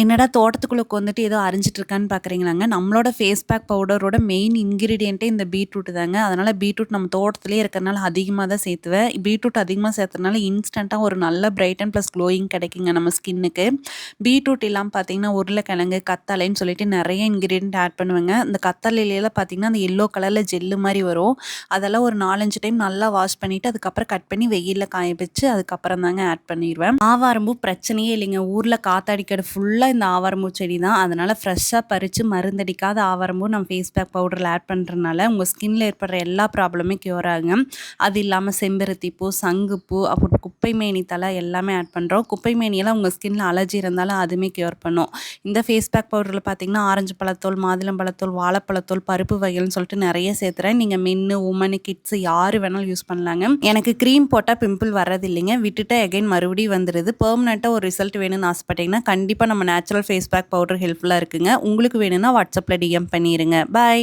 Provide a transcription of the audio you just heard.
என்னடா தோட்டத்துக்குள்ள உட்காந்துட்டு ஏதோ அரைஞ்சிட்டு இருக்கான்னு பார்க்குறீங்களாங்க. நம்மளோட ஃபேஸ் பேக் பவுடரோட மெயின் இன்கிரீடியன்ட்டே இந்த பீட்ரூட் தாங்க. அதனால பீட்ரூட் நம்ம தோட்டத்திலேயே இருக்கிறனால அதிகமா தான் சேர்த்துவேன். பீட்ரூட் அதிகமா சேர்த்தனால இன்ஸ்டன்ட்டா ஒரு நல்ல பிரைட் அண்ட் ப்ளஸ் க்ளோயிங் கிடைக்குங்க நம்ம ஸ்கின்னுக்கு. பீட்ரூட் இல்லாம பார்த்தீங்கன்னா, உருளைக்கிழங்கு, கத்தாழைன்னு சொல்லிட்டு நெறைய இன்கிரீடியன்ட் ஆட் பண்ணுவேங்க. இந்த கத்தாழையிலலாம் பார்த்தீங்கன்னா, அந்த எல்லோ கலர்ல ஜெல்லு மாரி வரும். அதெல்லாம் ஒரு 4, 5 டைம் நல்லா வாஷ் பண்ணிட்டு, அதுக்கப்புறம் கட் பண்ணி வெயில்ல காய வச்சு, அதுக்கப்புறம் தாங்க ஆட் பண்ணிருவேன். ஆவாரம்பூ பிரச்சனையே இல்லைங்க. ஊர்ல காத்தாடிக்கிறது ஃபுல்லா இந்த ஆவாரம்பூ செடி தான். அதனால ஃப்ரெஷ்ஷா பறிச்சு மருந்தடிக்காத ஆவாரம்பூ நம்ம ஃபேஸ் பேக் பவுடர்ல ஆட் பண்றனால, உங்க ஸ்கின்ல ஏற்படுற எல்லா ப்ராப்ளமே கியூர் ஆகுங்க. அது இல்லாம செம்பருத்தி பூ, சங்குப்பூ, அப்புறம் குப்பைமேனி தழை எல்லாமே ஆட் பண்றோம். குப்பைமேனியெல்லாம் உங்க ஸ்கின்ல அலர்ஜி இருந்தாலும் அதுவுமே கியூர் பண்ணும். இந்த ஃபேஸ் பேக் பவுடர்ல பார்த்தீங்கன்னா, ஆரஞ்சு பழத்தோல், மாதுளம்பழத்தோல், வாழைப்பழத்தோல், பருப்பு வகைகள்னு சொல்லிட்டு நெறைய சேர்த்துறேன். நீங்க மென்னு, உமனு, கிட்ஸ் யாரு வேணாலும் யூஸ் பண்ணலாங்க. எனக்கு கிரீம் போட்டா பிம்பிள் வர்றது இல்லைங்க. விட்டுட்டு அகைன் மறுபடியும் வந்துருது. பெர்மனன்ட்டா ஒரு ரிசல்ட் வேணும்னு ஆசைப்பட்டீங்கன்னா, கண்டிப்பா நம்ம நேச்சுரல் ஃபேஸ் பேக் பவுடர் ஹெல்ப்ஃபுல்லா இருக்குங்க. உங்களுக்கு வேணும்னா வாட்ஸ்அப்ல டிஎம் பண்ணிருங்க. பாய்.